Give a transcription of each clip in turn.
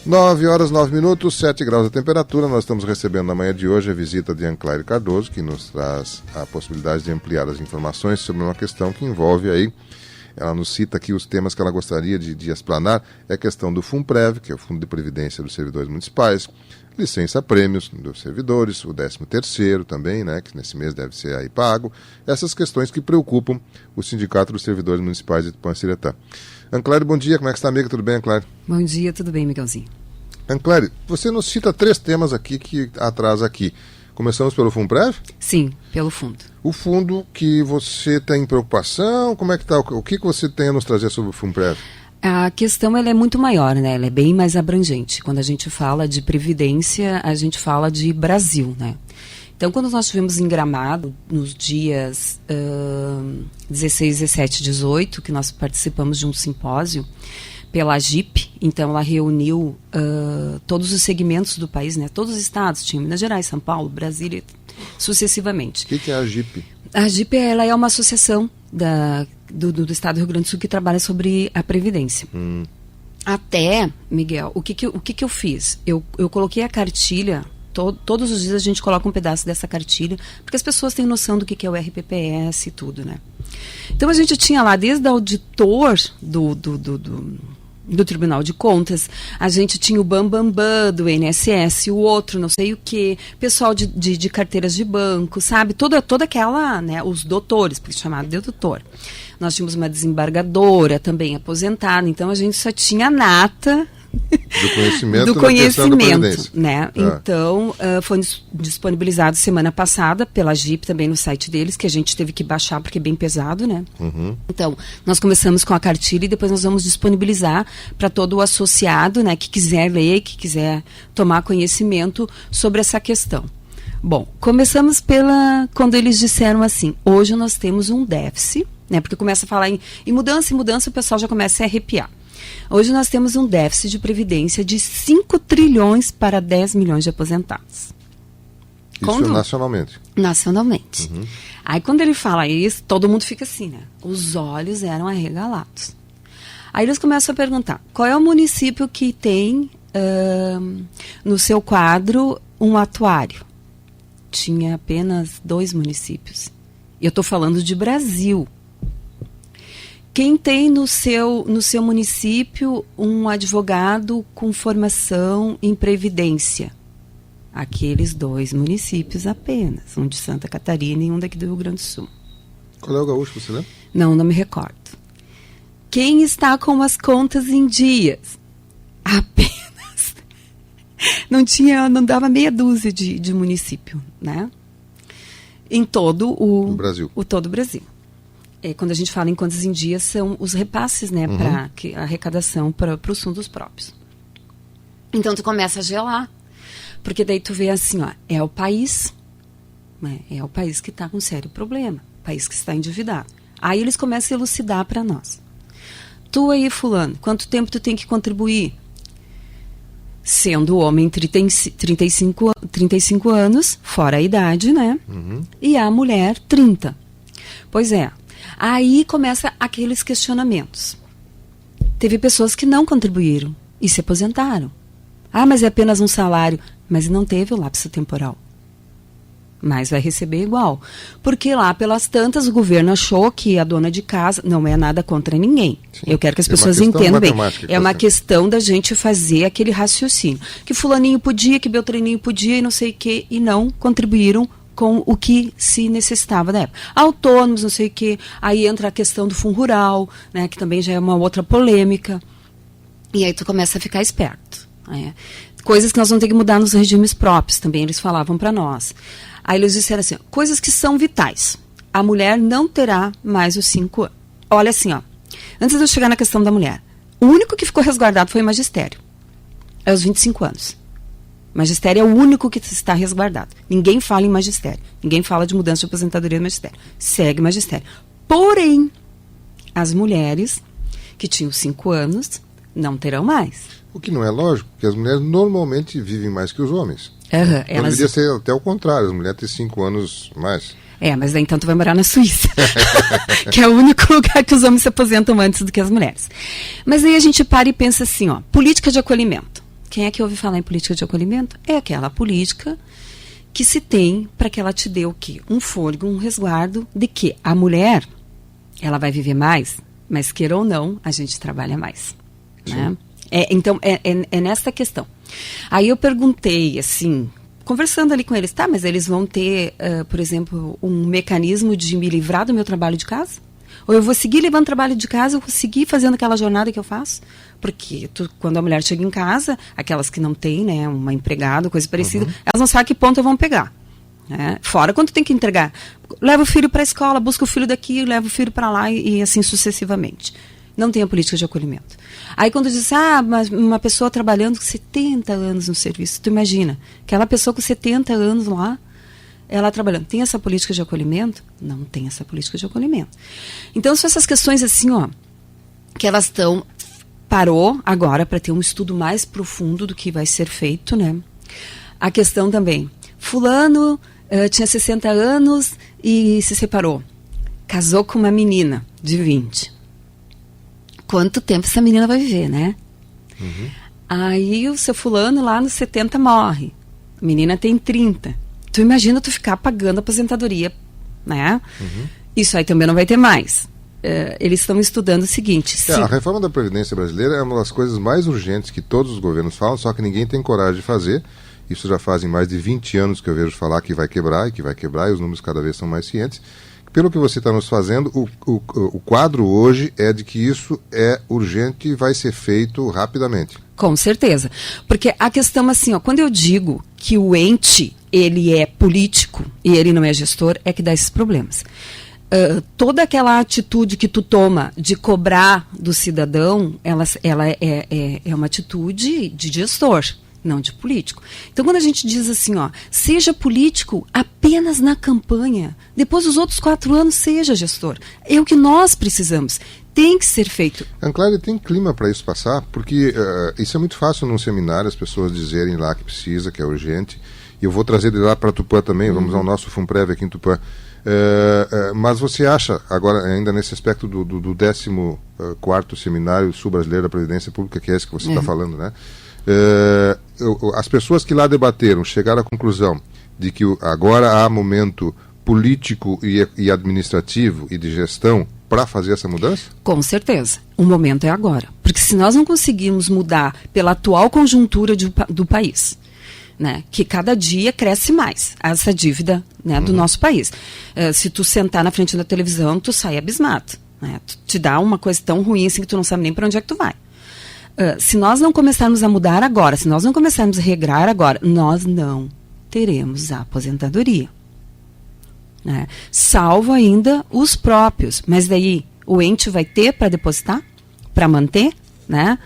9h09, 7 graus a temperatura. Nós estamos recebendo na manhã de hoje a visita de Anclaire Cardoso, que nos traz a possibilidade de ampliar as informações sobre uma questão que envolve aí, ela nos cita aqui os temas que ela gostaria de explanar, é a questão do FUNPREV, que é o Fundo de Previdência dos Servidores Municipais, licença-prêmios dos servidores, o 13º também, né, que nesse mês deve ser aí pago, essas questões que preocupam o Sindicato dos Servidores Municipais de Tupã-Siretã. Anclaire, bom dia, como é que está, amiga? Tudo bem, Anclaire? Bom dia, tudo bem, Miguelzinho. Anclaire, você nos cita 3 temas aqui que atrasa aqui. Começamos pelo FUNPREV? Sim, pelo fundo. O fundo que você tem preocupação, como é que está? O que você tem a nos trazer sobre o FUNPREV? A questão ela é muito maior, né? Ela é bem mais abrangente. Quando a gente fala de previdência, a gente fala de Brasil, né? Então, quando nós estivemos em Gramado, nos dias 16, 17 e 18, que nós participamos de um simpósio pela AGIP, então ela reuniu todos os segmentos do país, né? Todos os estados, tinha Minas Gerais, São Paulo, Brasília, sucessivamente. O que é a AGIP? A AGIP ela é uma associação do estado do Rio Grande do Sul que trabalha sobre a Previdência. Até, Miguel, o que eu fiz? Eu coloquei a cartilha. Todos os dias a gente coloca um pedaço dessa cartilha, porque as pessoas têm noção do que é o RPPS e tudo, né? Então a gente tinha lá, desde o auditor do Tribunal de Contas, a gente tinha o Bambambam do INSS, o outro não sei o que, pessoal de carteiras de banco, sabe? Toda aquela, né, os doutores, porque chamado de doutor. Nós tínhamos uma desembargadora também aposentada, então a gente só tinha a nata do conhecimento, né? Então, foi disponibilizado semana passada pela GIP também no site deles, que a gente teve que baixar porque é bem pesado, né? Então, nós começamos com a cartilha e depois nós vamos disponibilizar para todo o associado, né, que quiser ler, que quiser tomar conhecimento sobre essa questão. Bom, começamos quando eles disseram assim, hoje nós temos um déficit, né? Porque começa a falar em mudança, o pessoal já começa a arrepiar. Hoje nós temos um déficit de previdência de 5 trilhões para 10 milhões de aposentados. Isso nacionalmente? Nacionalmente. Aí quando ele fala isso, todo mundo fica assim, né? Os olhos eram arregalados. Aí eles começam a perguntar, qual é o município que tem no seu quadro um atuário? Tinha apenas 2 municípios. Eu estou falando de Brasil. Quem tem no seu município um advogado com formação em previdência? Aqueles 2 municípios apenas, um de Santa Catarina e um daqui do Rio Grande do Sul. Qual é o gaúcho, você lembra? Não me recordo. Quem está com as contas em dias? Apenas. Não dava meia dúzia de município, né? Em todo o Brasil. Todo o Brasil. Quando a gente fala em contas em dias, são os repasses, né, para a arrecadação para os fundos próprios. Então, tu começa a gelar, porque daí tu vê assim, ó, é o país, né, é o país que está com sério problema, o país que está endividado. Aí eles começam a elucidar para nós. Tu aí, fulano, quanto tempo tu tem que contribuir? Sendo o homem 35 anos, fora a idade, né, e a mulher 30. Pois é. Aí começa aqueles questionamentos. Teve pessoas que não contribuíram e se aposentaram. Ah, mas é apenas um salário. Mas não teve o lapso temporal. Mas vai receber igual. Porque lá pelas tantas o governo achou que a dona de casa não é nada contra ninguém. Sim. Eu quero que as pessoas entendam bem. É uma questão da gente fazer aquele raciocínio. Que fulaninho podia, que beltraninho podia e não sei o quê, e não contribuíram com o que se necessitava da época. Autônomos, não sei o quê. Aí entra a questão do fundo rural, né, que também já é uma outra polêmica. E aí tu começa a ficar esperto. Né? Coisas que nós vamos ter que mudar nos regimes próprios, também eles falavam para nós. Aí eles disseram assim, coisas que são vitais. A mulher não terá mais os 5 anos. Olha assim, ó. Antes de eu chegar na questão da mulher, o único que ficou resguardado foi o magistério. É os 25 anos. Magistério é o único que está resguardado. Ninguém fala em magistério. Ninguém fala de mudança de aposentadoria do magistério. Segue magistério. Porém, as mulheres que tinham 5 anos não terão mais. O que não é lógico, porque as mulheres normalmente vivem mais que os homens. Elas... Deveria ser até o contrário, as mulheres têm 5 anos mais. Mas daí então tu vai morar na Suíça, que é o único lugar que os homens se aposentam antes do que as mulheres. Mas aí a gente para e pensa assim, ó, política de acolhimento. Quem é que ouve falar em política de acolhimento? É aquela política que se tem para que ela te dê o quê? Um fôlego, um resguardo de que a mulher, ela vai viver mais, mas queira ou não, a gente trabalha mais. Né? Então, é nessa questão. Aí eu perguntei, assim, conversando ali com eles, tá, mas eles vão ter, por exemplo, um mecanismo de me livrar do meu trabalho de casa? Ou eu vou seguir levando trabalho de casa, eu vou seguir fazendo aquela jornada que eu faço? Porque quando a mulher chega em casa, aquelas que não têm, né, uma empregada, coisa parecida, elas não sabem que ponta vão pegar. Né? Fora quando tem que entregar. Leva o filho para a escola, busca o filho daqui, leva o filho para lá e assim sucessivamente. Não tem a política de acolhimento. Aí quando diz, mas uma pessoa trabalhando com 70 anos no serviço, tu imagina, aquela pessoa com 70 anos lá, ela trabalhando, tem essa política de acolhimento? Não tem essa política de acolhimento. Então são essas questões assim, que elas estão, parou agora para ter um estudo mais profundo do que vai ser feito, né? A questão também, fulano tinha 60 anos e se separou, casou com uma menina de 20. Quanto tempo essa menina vai viver, né? Aí o seu fulano lá nos 70 morre, a menina tem 30. Tu imagina tu ficar pagando aposentadoria, né? Isso aí também não vai ter mais. Eles estão estudando o seguinte... A reforma da Previdência brasileira é uma das coisas mais urgentes que todos os governos falam, só que ninguém tem coragem de fazer. Isso já fazem mais de 20 anos que eu vejo falar que vai quebrar, e os números cada vez são mais cientes. Pelo que você está nos fazendo, o quadro hoje é de que isso é urgente e vai ser feito rapidamente. Com certeza. Porque a questão assim, quando eu digo que o ente, ele é político e ele não é gestor, é que dá esses problemas. Toda aquela atitude que tu toma de cobrar do cidadão, ela é uma atitude de gestor, não de político. Então, quando a gente diz assim, seja político apenas na campanha, depois dos outros 4 anos seja gestor. É o que nós precisamos. Tem que ser feito. Anclária, tem clima para isso passar? Porque isso é muito fácil num seminário, as pessoas dizerem lá que precisa, que é urgente. E eu vou trazer de lá para Tupã também, vamos ao nosso FUNPREV aqui em Tupã. Mas você acha, agora ainda nesse aspecto do 14º Seminário Sul-Brasileiro da Previdência Pública, que é esse que você está falando, né? As pessoas que lá debateram chegaram à conclusão de que agora há momento político e administrativo e de gestão para fazer essa mudança? Com certeza. O momento é agora. Porque se nós não conseguirmos mudar pela atual conjuntura do país, né, que cada dia cresce mais essa dívida, né, do nosso país. Se tu sentar na frente da televisão, tu sai abismado. Né? Te dá uma coisa tão ruim assim que tu não sabe nem para onde é que tu vai. Se nós não começarmos a mudar agora, se nós não começarmos a regrar agora, nós não teremos a aposentadoria. Né? Salvo ainda os próprios. Mas daí o ente vai ter para depositar, para manter, né?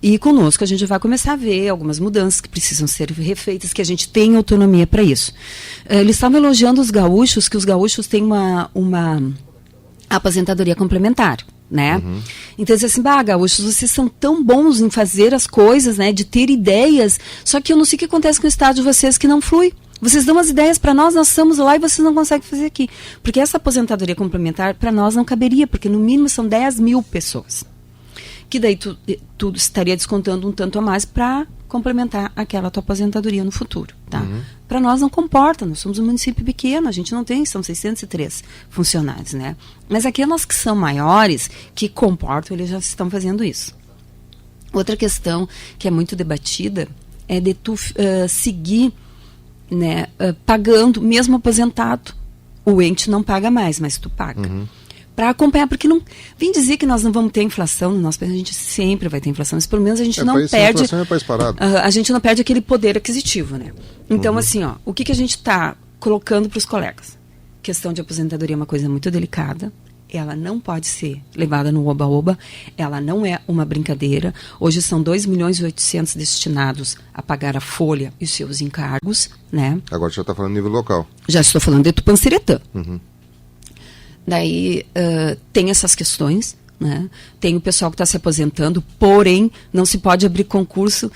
E conosco a gente vai começar a ver algumas mudanças que precisam ser refeitas, que a gente tem autonomia para isso. Eles estavam elogiando os gaúchos, que os gaúchos têm uma aposentadoria complementar. Né? Então, assim, gaúchos, vocês são tão bons em fazer as coisas, né, de ter ideias, só que eu não sei o que acontece com o estado de vocês que não flui. Vocês dão as ideias para nós estamos lá e vocês não conseguem fazer aqui. Porque essa aposentadoria complementar para nós não caberia, porque no mínimo são 10 mil pessoas. Que daí tu estaria descontando um tanto a mais para complementar aquela tua aposentadoria no futuro, tá? Para nós não comporta, nós somos um município pequeno, a gente não tem, são 603 funcionários, né? Mas aquelas que são maiores, que comportam, eles já estão fazendo isso. Outra questão que é muito debatida é de tu seguir, né, pagando, mesmo aposentado. O ente não paga mais, mas tu paga. Para acompanhar, porque não vem dizer que nós não vamos ter inflação no nosso país, a gente sempre vai ter inflação, mas pelo menos a gente não perde, a gente não perde aquele poder aquisitivo, né? Então, assim, o que a gente está colocando para os colegas? Questão de aposentadoria é uma coisa muito delicada, ela não pode ser levada no oba-oba, ela não é uma brincadeira. Hoje são 2.800.000 destinados a pagar a folha e os seus encargos, né? Agora já está falando nível local. Já estou falando de Tupã-Seretã. Daí tem essas questões, né? Tem o pessoal que está se aposentando, porém não se pode abrir concurso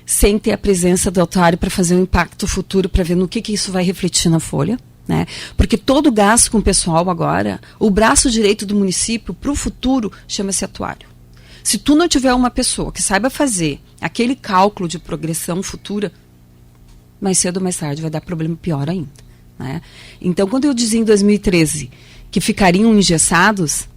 sem ter a presença do autuário para fazer um impacto futuro, para ver no que isso vai refletir na folha. Né? Porque todo gasto com o pessoal agora, o braço direito do município para o futuro chama-se atuário. Se tu não tiver uma pessoa que saiba fazer aquele cálculo de progressão futura, mais cedo ou mais tarde vai dar problema pior ainda, né? Então, quando eu dizia em 2013 que ficariam engessados,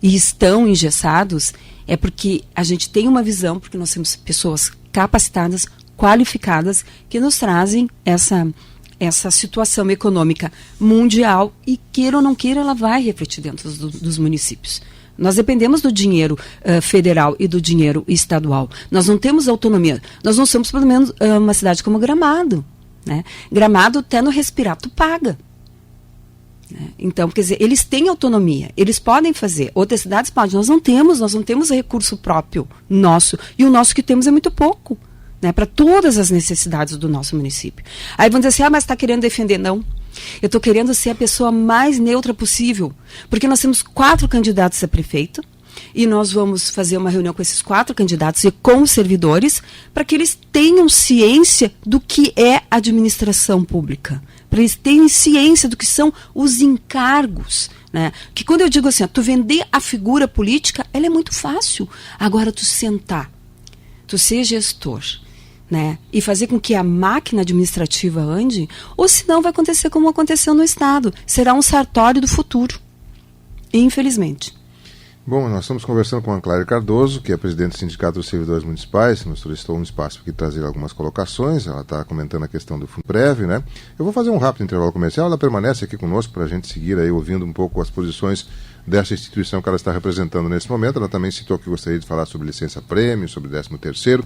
e estão engessados, é porque a gente tem uma visão, porque nós temos pessoas capacitadas, qualificadas, que nos trazem essa situação econômica mundial e, queira ou não queira, ela vai refletir dentro dos municípios. Nós dependemos do dinheiro federal e do dinheiro estadual. Nós não temos autonomia. Nós não somos, pelo menos, uma cidade como Gramado, né? Gramado, até no respirar, tu paga. Então, quer dizer, eles têm autonomia, eles podem fazer, outras cidades podem, nós não temos recurso próprio nosso, e o nosso que temos é muito pouco, né, para todas as necessidades do nosso município. Aí vão dizer assim, mas está querendo defender? Não, eu estou querendo ser a pessoa mais neutra possível, porque nós temos 4 candidatos a prefeito, e nós vamos fazer uma reunião com esses 4 candidatos e com os servidores, para que eles tenham ciência do que é administração pública, para eles terem ciência do que são os encargos, né? Que quando eu digo assim, tu vender a figura política, ela é muito fácil. Agora tu sentar, tu ser gestor, né? E fazer com que a máquina administrativa ande, ou senão vai acontecer como aconteceu no Estado. Será um Sartório do futuro, infelizmente. Bom, nós estamos conversando com a Anclaire Cardoso, que é presidente do Sindicato dos Servidores Municipais, nos solicitou um espaço para aqui trazer algumas colocações, ela está comentando a questão do Fundprev, né? Eu vou fazer um rápido intervalo comercial, ela permanece aqui conosco para a gente seguir aí ouvindo um pouco as posições dessa instituição que ela está representando nesse momento. Ela também citou que gostaria de falar sobre licença-prêmio, sobre 13º.